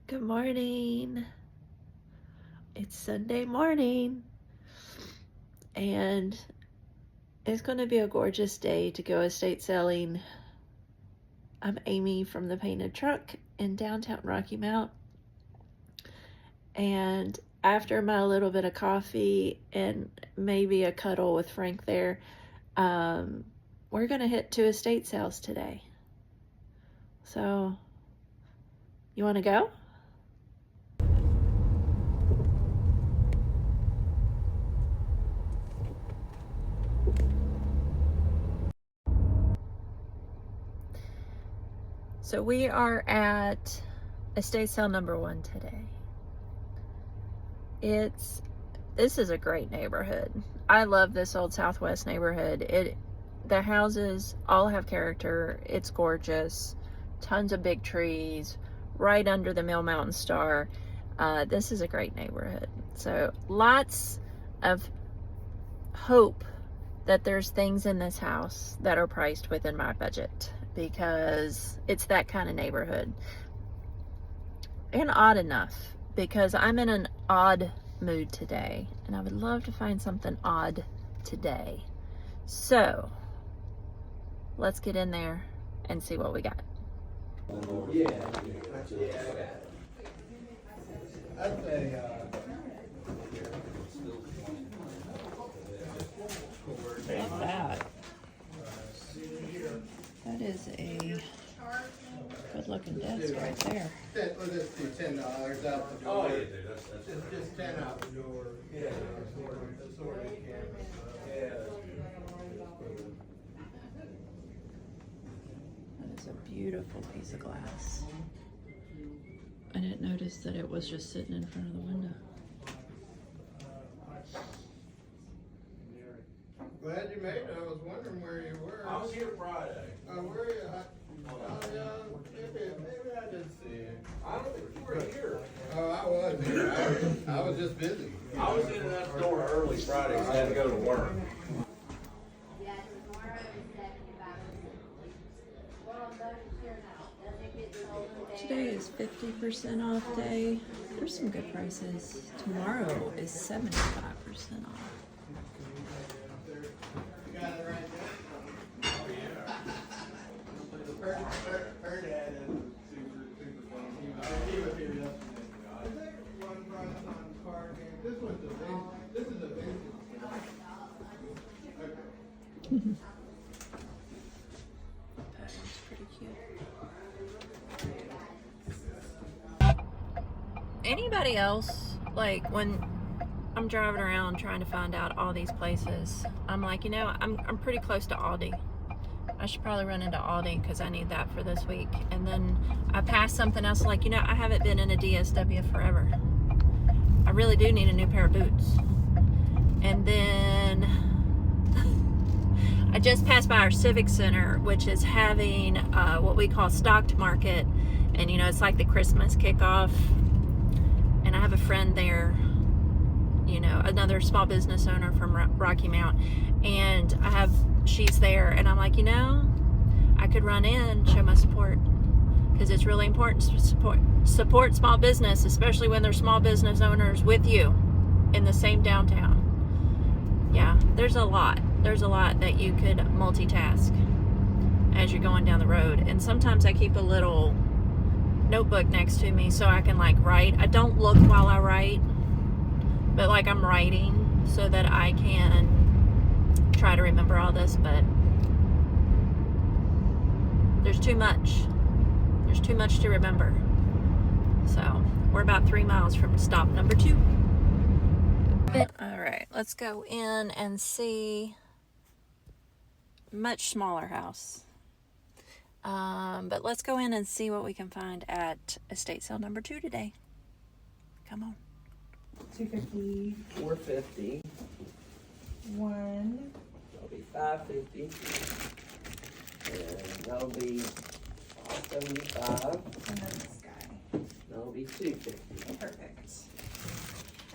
Good morning. It's Sunday morning, and it's going to be a gorgeous day to go estate selling. I'm Amy from the Painted Truck in downtown Rocky Mount, and after my little bit of coffee and maybe a cuddle with Frank there, we're going to hit 2 estate sales today. So, you want to go? So we are at estate sale number 1 today. This is a great neighborhood. I love this Old Southwest neighborhood. The houses all have character. It's gorgeous. Tons of big trees right under the Mill Mountain Star. This is a great neighborhood. So lots of hope that there's things in this house that are priced within my budget, because it's that kind of neighborhood. And odd enough, because I'm in an odd mood today, and I would love to find something odd today. So let's get in there and see what we got. Yeah. I'd say, Look at that. That is a good looking desk right there. we'll just do $10 out the door. Oh, yeah, dude, that's Just 10 out the door. Yeah. Assorted cameras. Yeah. That is a beautiful piece of glass. I didn't notice that it was just sitting in front of the window. Glad you made it. I was wondering where you were. I was here Friday. Where are you? Oh, yeah, maybe I did see you. I don't think you were here. Oh, I was here. I was just busy. I was in that door early Friday, so I had to go to work. Today is 50% off day. There's some good prices. Tomorrow is 75% off. You got it right there? Her dad is super funny. He was here yesterday. Is there one price on card game? This one's a vintage. This is a vintage. Okay. That is pretty cute. Anybody else, like when I'm driving around trying to find out all these places, I'm like, I'm pretty close to Aldi. I should probably run into Aldi because I need that for this week. And then I pass something else like, I haven't been in a DSW forever. I really do need a new pair of boots. And then I just passed by our Civic Center, which is having what we call stocked market. And it's like the Christmas kickoff. And I have a friend there, another small business owner from Rocky Mount, and she's there, and I'm like, I could run in, show my support, because it's really important to support small business, especially when they're small business owners with you in the same downtown. Yeah, there's a lot that you could multitask as you're going down the road, and sometimes I keep a little notebook next to me so I can write. I don't look while I write, but I'm writing so that I can try to remember all this, but there's too much to remember. So we're about 3 miles from stop number 2. All right, let's go in and see. Much smaller house. But let's go in and see what we can find at estate sale number 2 today. Come on. 250, 450. 1, That'll be 550. And that'll be 75. and then this guy. That'll be 250. Perfect.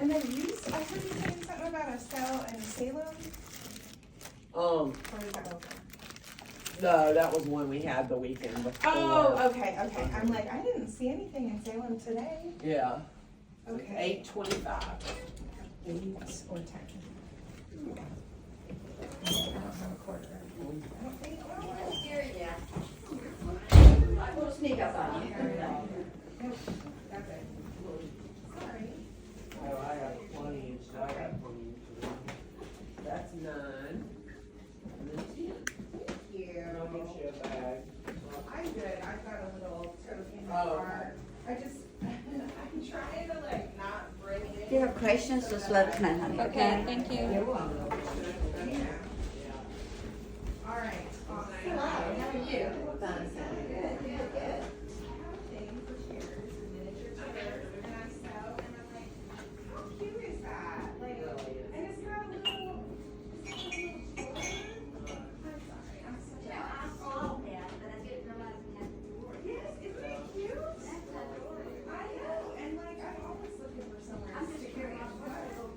And then I heard you saying something about a sale in Salem, Um, or is that local? No, that was one we had the weekend before. Oh, okay. I'm like, I didn't see anything in Salem today. Yeah. Okay. 825. 8 or 10. I don't have a quarter. I don't think. We'll sneak up on you. Nope, that's it. Sorry. Oh, I got 20 inch, I got 20 inch. That's 9. And then 10. Thank you. And I'll get you a bag. I'm good. I've got a little tote in the Oh. car. I'm trying to like not bring it If you have questions, just let us know, honey. Okay, thank you. You're welcome. Yeah. All right. Awesome. Hello. How are you? Good. Thing for chairs, miniature chairs, and I sew, and I'm like, how cute is that? Like, and it's got a little. I'm sorry. I'm such a. Yes, isn't it cute? I know, and like I'm always looking for somewhere to stick your hand.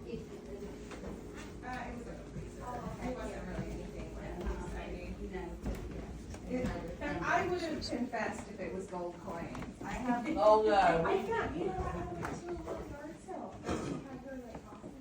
It was a freezer. It wasn't really anything like exciting. I would have confessed if it was gold coins. I have. Oh, no. I found, you know what? I went to a little yard sale. They had her like awesome.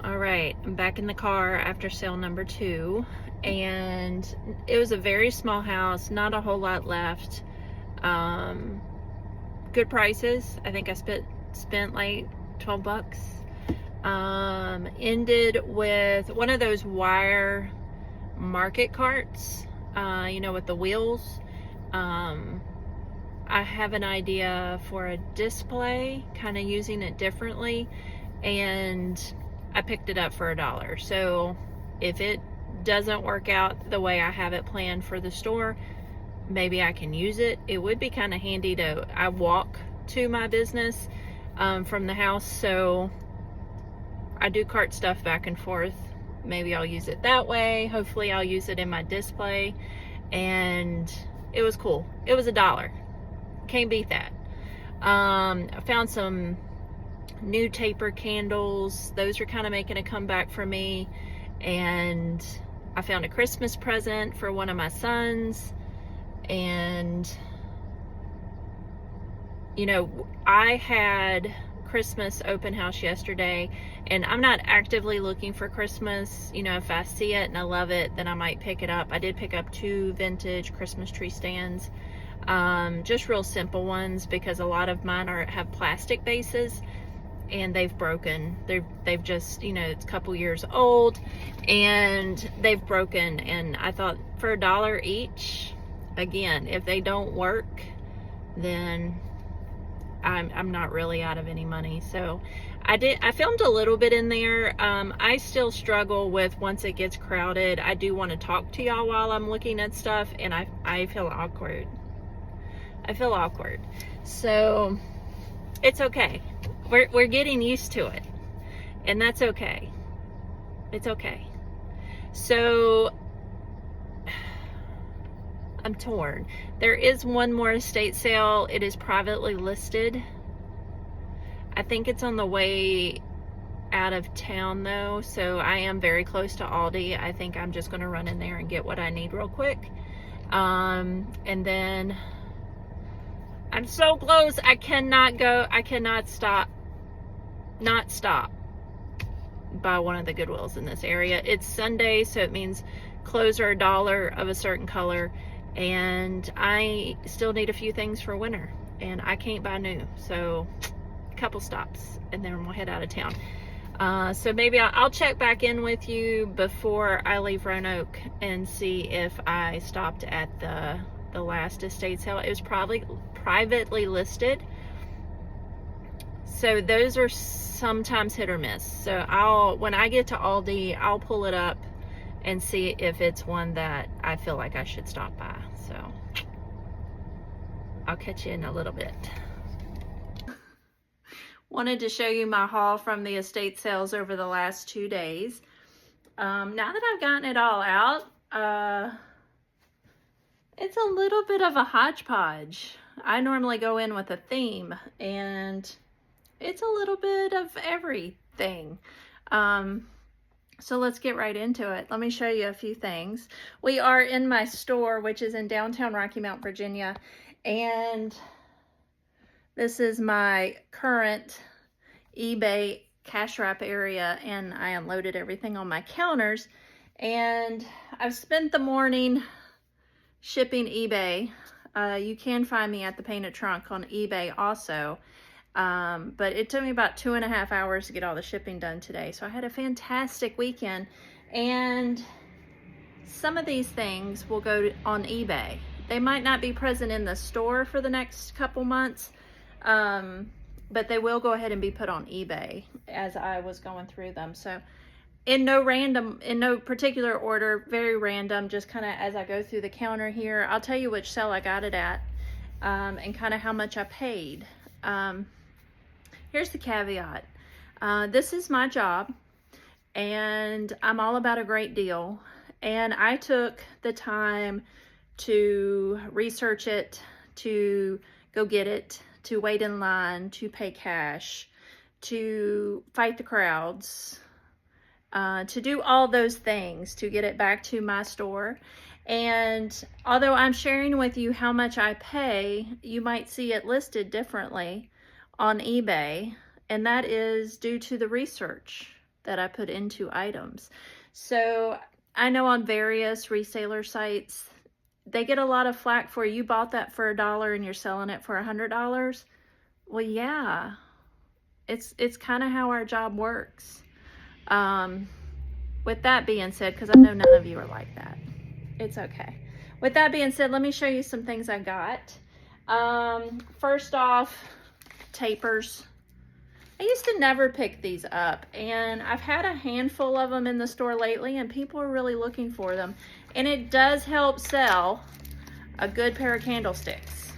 All right, I'm back in the car after sale number 2, and it was a very small house, not a whole lot left. Good prices. I think I spent like 12 bucks. Ended with one of those wire market carts, you know, with the wheels. I have an idea for a display, kind of using it differently, and I picked it up for $1. So if it doesn't work out the way I have it planned for the store, maybe I can use it. It would be kind of handy I walk to my business from the house, so I do cart stuff back and forth. Maybe I'll use it that way. Hopefully I'll use it in my display. And it was cool. It was $1. Can't beat that. I found some new taper candles. Those are kind of making a comeback for me. And I found a Christmas present for one of my sons. And you know, I had Christmas open house yesterday, and I'm not actively looking for Christmas. You know, if I see it and I love it, then I might pick it up. I did pick up 2 vintage Christmas tree stands, just real simple ones, because a lot of mine have plastic bases and they've broken. They've just, you know, it's a couple years old and they've broken, and I thought for $1 each, again, if they don't work, then I'm not really out of any money. So I filmed a little bit in there. I still struggle with, once it gets crowded, I do want to talk to y'all while I'm looking at stuff, and I feel awkward. I feel awkward. So it's okay. We're getting used to it, and that's okay. It's okay. So I'm torn. There is one more estate sale. It is privately listed. I think it's on the way out of town though, so I am very close to Aldi. I think I'm just gonna run in there and get what I need real quick. And then I'm so close. I cannot stop by one of the Goodwills in this area. It's Sunday, so it means clothes are $1 of a certain color, and I still need a few things for winter, and I can't buy new, so a couple stops and then we'll head out of town. So maybe I'll check back in with you before I leave Roanoke and see if I stopped at the last estate sale. It was probably privately listed. So those are sometimes hit or miss. So when I get to Aldi, I'll pull it up and see if it's one that I feel like I should stop by. So I'll catch you in a little bit. Wanted to show you my haul from the estate sales over the last 2 days. Now that I've gotten it all out, it's a little bit of a hodgepodge. I normally go in with a theme, and it's a little bit of everything. So let's get right into it. Let me show you a few things. We are in my store, which is in downtown Rocky Mount, Virginia, and this is my current eBay cash wrap area, and I unloaded everything on my counters, and I've spent the morning shipping eBay. You can find me at the Painted Trunk on eBay also, but it took me about 2.5 hours to get all the shipping done today. So I had a fantastic weekend, and some of these things will go on eBay. They might not be present in the store for the next couple months, but they will go ahead and be put on eBay as I was going through them. So in no particular order, very random, just kind of as I go through the counter here. I'll tell you which sale I got it at, and kind of how much I paid. Here's the caveat. This is my job, and I'm all about a great deal. And I took the time to research it, to go get it, to wait in line, to pay cash, to fight the crowds, to do all those things to get it back to my store. And although I'm sharing with you how much I pay, you might see it listed differently on eBay, and that is due to the research that I put into items. So I know on various reseller sites, they get a lot of flack for, you bought that for $1 and you're selling it for $100. Well, yeah, it's kind of how our job works. With that being said, because I know none of you are like that, it's okay. With that being said, let me show you some things I got. First off, tapers. I used to never pick these up, and I've had a handful of them in the store lately, and people are really looking for them. And it does help sell a good pair of candlesticks.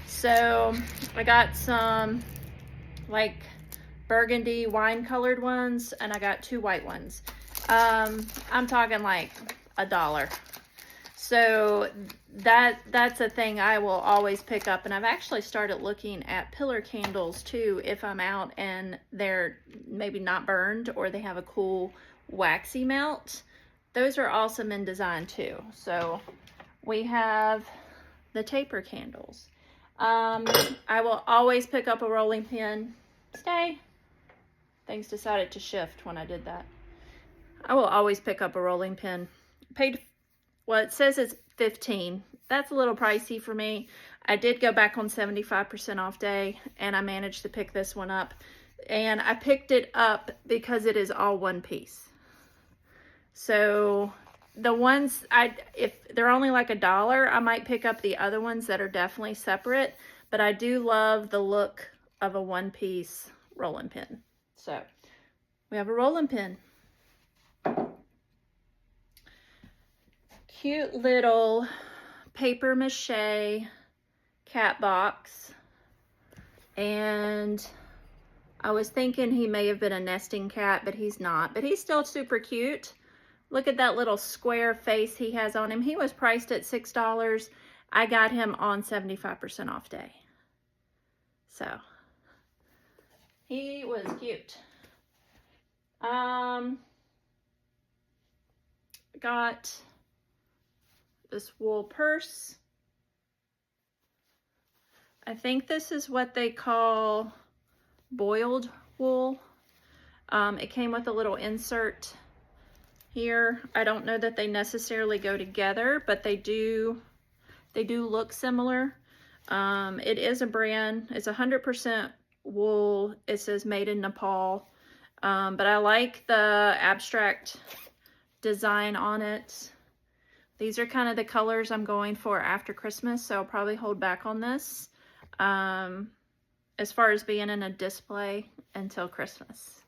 So I got some like burgundy wine colored ones, and I got 2 white ones. I'm talking like $1. So that's a thing I will always pick up. And I've actually started looking at pillar candles too, if I'm out and they're maybe not burned or they have a cool waxy melt. Those are awesome in design too. So we have the taper candles. I will always pick up a rolling pin. Stay. Things decided to shift when I did that. I will always pick up a rolling pin. Paid, well, it says it's $15. That's a little pricey for me. I did go back on 75% off day, and I managed to pick this one up. And I picked it up because it is all one piece. So the ones, if they're only like $1, I might pick up the other ones that are definitely separate. But I do love the look of a one-piece rolling pin. So we have a rolling pin. Cute little paper mache cat box. And I was thinking he may have been a nesting cat, but he's not. But he's still super cute. Look at that little square face he has on him. He was priced at $6. I got him on 75% off day. So he was cute. Got this wool purse. I think this is what they call boiled wool. It came with a little insert here. I don't know that they necessarily go together, but they do look similar. It is a brand. It's 100% wool. It says made in Nepal. But I like the abstract design on it. These are kind of the colors I'm going for after Christmas, so I'll probably hold back on this as far as being in a display until Christmas,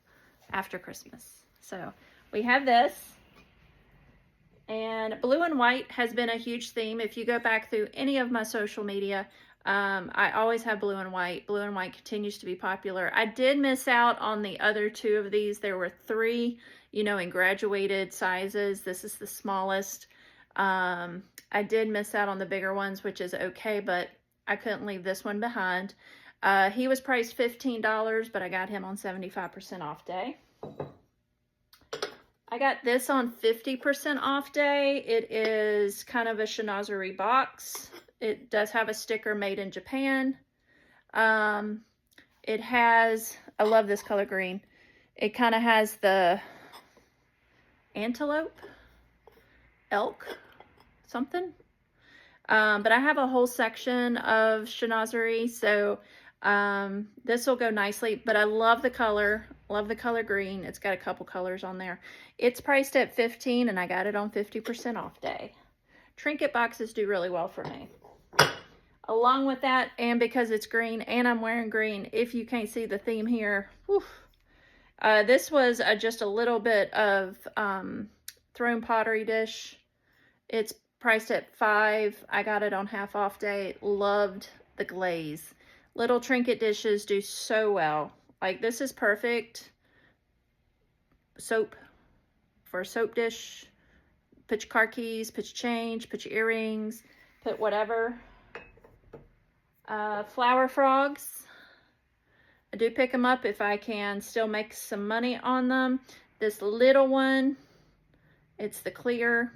after Christmas. So we have this. And blue and white has been a huge theme. If you go back through any of my social media, I always have blue and white. Blue and white continues to be popular. I did miss out on the other two of these. There were 3, you know, in graduated sizes. This is the smallest. I did miss out on the bigger ones, which is okay, but I couldn't leave this one behind. He was priced $15, but I got him on 75% off day. I got this on 50% off day. It is kind of a chinoiserie box. It does have a sticker made in Japan. It has, I love this color green. It kind of has the antelope, elk, something. But I have a whole section of chinoiserie, so this will go nicely. But I love the color green. It's got a couple colors on there. It's priced at $15, and I got it on 50% off day. Trinket boxes do really well for me. Along with that, and because it's green and I'm wearing green, if you can't see the theme here, whew, this was just a little bit of thrown pottery dish. It's priced at $5. I got it on half off day. Loved the glaze. Little trinket dishes do so well. Like, this is perfect soap for a soap dish. Put your car keys, put your change, put your earrings, put whatever. Flower frogs. I do pick them up if I can still make some money on them. This little one, it's the clear.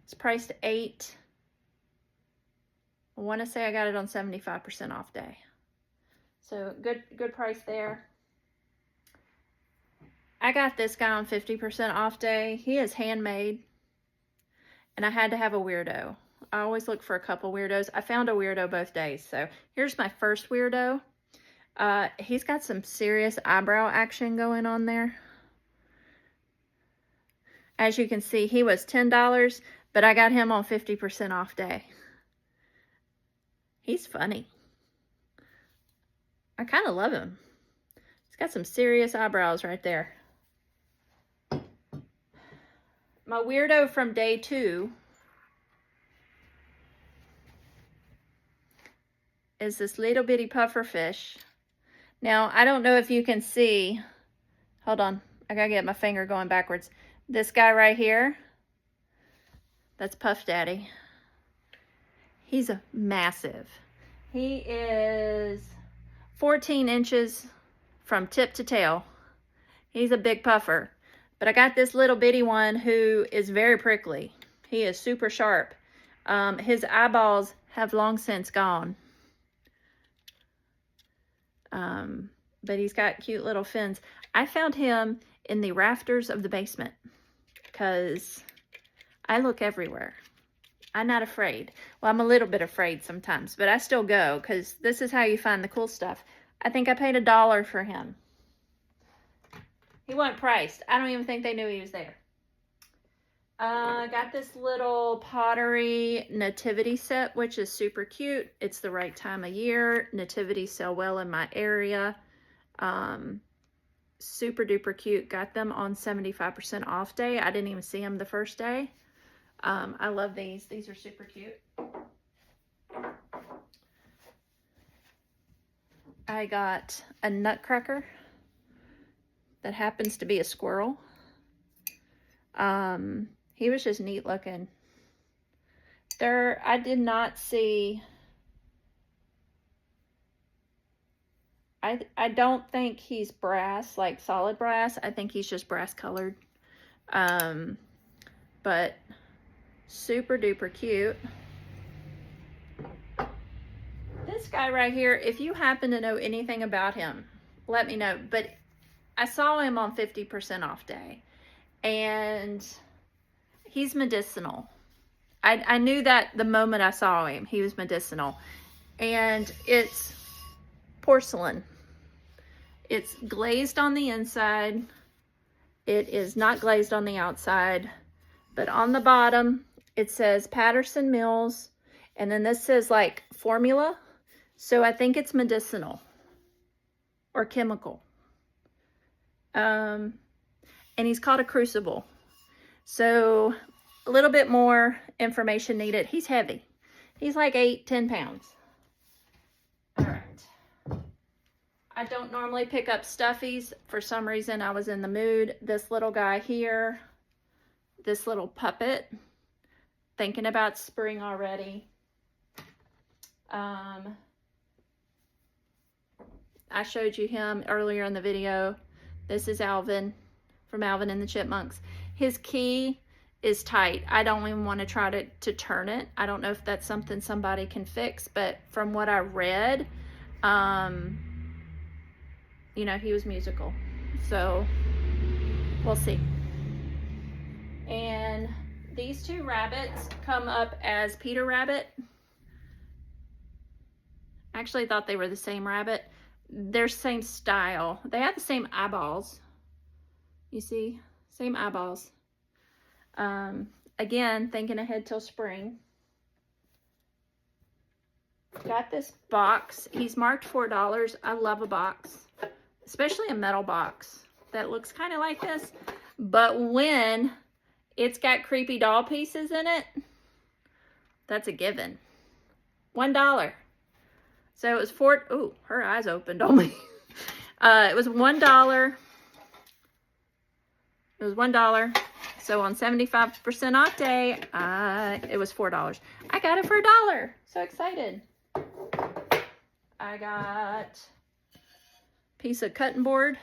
It's priced at $8. I want to say I got it on 75% off day. So good price there. I got this guy on 50% off day. He is handmade. And I had to have a weirdo. I always look for a couple weirdos. I found a weirdo both days. So here's my first weirdo. He's got some serious eyebrow action going on there. As you can see, he was $10, but I got him on 50% off day. He's funny. I kind of love him. He's got some serious eyebrows right there. My weirdo from day 2 is this little bitty puffer fish. Now, I don't know if you can see. Hold on. I gotta get my finger going backwards. This guy right here, that's Puff Daddy. He's a massive. He is 14 inches from tip to tail. He's a big puffer. But I got this little bitty one who is very prickly. He is super sharp. His eyeballs have long since gone. But he's got cute little fins. I found him in the rafters of the basement because I look everywhere. I'm not afraid. Well, I'm a little bit afraid sometimes, but I still go because this is how you find the cool stuff. I think I paid $1 for him. He wasn't priced. I don't even think they knew he was there. I got this little pottery nativity set, which is super cute. It's the right time of year. Nativities sell well in my area. Super duper cute. Got them on 75% off day. I didn't even see them the first day. I love these. These are super cute. I got a nutcracker that happens to be a squirrel. He was just neat looking. I did not see, I don't think he's brass, like solid brass. I think he's just brass colored. But super duper cute. This guy right here, if you happen to know anything about him, let me know. But I saw him on 50% off day. And he's medicinal. I knew that the moment I saw him. He was medicinal. And it's porcelain. It's glazed on the inside. It is not glazed on the outside, but on the bottom, it says Patterson Mills, and then this says like formula. So I think it's medicinal or chemical. And he's called a crucible. So a little bit more information needed. He's heavy. He's like 8-10 pounds. All right. I don't normally pick up stuffies. For some reason, I was in the mood. This little guy here, this little puppet, thinking about spring already. I showed you him earlier in the video. This is Alvin from Alvin and the Chipmunks. His key is tight. I don't even want to try to turn it. I don't know if that's something somebody can fix, but from what I read, you know, he was musical. So we'll see. And these two rabbits come up as Peter Rabbit. I actually thought they were the same rabbit. They're same style. They have the same eyeballs. You see? Same eyeballs. Again, thinking ahead till spring. Got this box. He's marked $4. I love a box, especially a metal box that looks kind of like this. But when it's got creepy doll pieces in it, that's a given. $1. So it was ooh, her eyes opened on me. It was $1. It was $1. So on 75% off day, it was $4. I got it for $1. So excited. I got a piece of cutting board.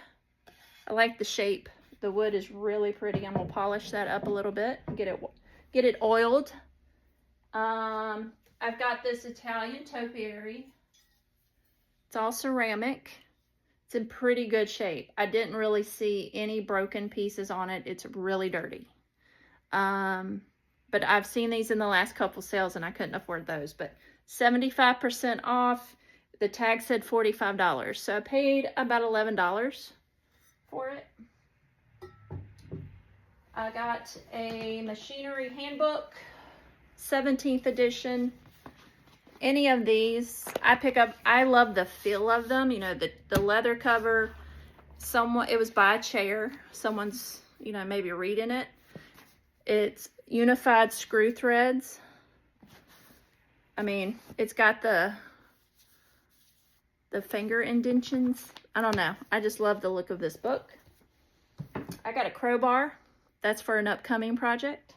I like the shape. The wood is really pretty. I'm gonna polish that up a little bit, get it oiled. I've got this Italian topiary. It's all ceramic. It's in pretty good shape. I didn't really see any broken pieces on it. It's really dirty. But I've seen these in the last couple sales and I couldn't afford those. But 75% off. The tag said $45. So I paid about $11 for it. I got a machinery handbook, 17th edition. Any of these I pick up. I love the feel of them. You know, the leather cover. It was by a chair. Someone's, you know, maybe reading it. It's unified screw threads. I mean, it's got the finger indentions. I don't know. I just love the look of this book. I got a crowbar. That's for an upcoming project.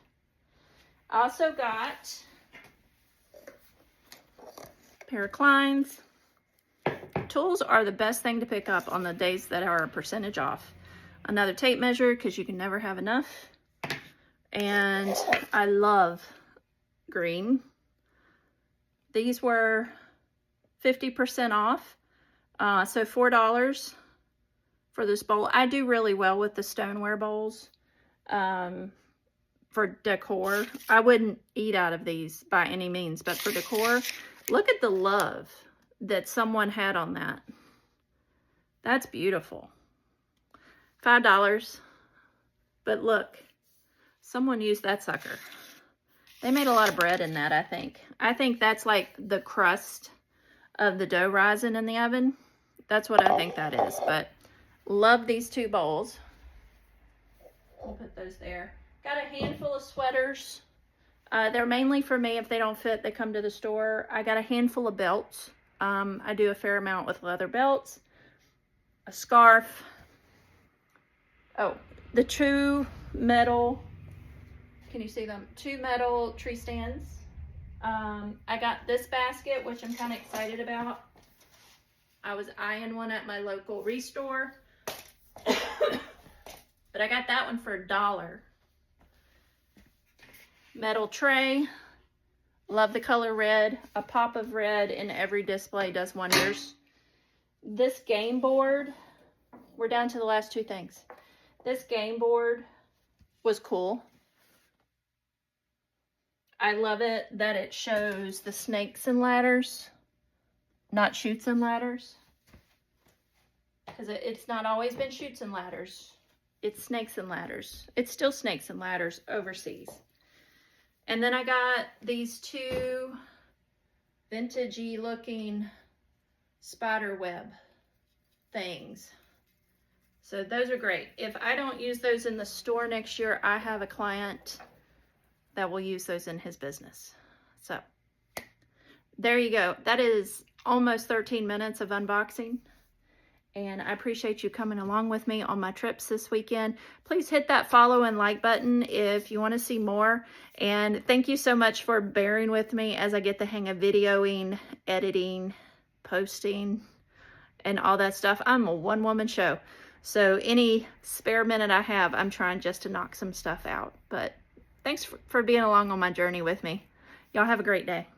I also got pair of Kleins. Tools are the best thing to pick up on the days that are a percentage off. Another tape measure, because you can never have enough. And I love green. These were 50% off. So $4 for this bowl. I do really well with the stoneware bowls for decor. I wouldn't eat out of these by any means, but for decor, look at the love that someone had on that. That's beautiful. $5. But look, someone used that sucker. They made a lot of bread in that, I think. I think that's like the crust of the dough rising in the oven. That's what I think that is. But love these two bowls. I'll put those there. Got a handful of sweaters. They're mainly for me. If they don't fit, they come to the store. I got a handful of belts. I do a fair amount with leather belts. A scarf. Oh, the two metal, can you see them? Two metal tree stands. I got this basket, which I'm kind of excited about. I was eyeing one at my local restore. But I got that one for $1. Metal tray. Love the color red. A pop of red in every display does wonders. This game board. We're down to the last two things. This game board was cool. I love it that it shows the snakes and ladders, not chutes and ladders. because it's not always been chutes and ladders. It's snakes and ladders. It's still snakes and ladders overseas. And then I got these two vintagey looking spider web things. So those are great. If I don't use those in the store next year, I have a client that will use those in his business. So there you go. That is almost 13 minutes of unboxing. And I appreciate you coming along with me on my trips this weekend. Please hit that follow and like button if you want to see more. And thank you so much for bearing with me as I get the hang of videoing, editing, posting, and all that stuff. I'm a one-woman show. So any spare minute I have, I'm trying just to knock some stuff out. But thanks for being along on my journey with me. Y'all have a great day.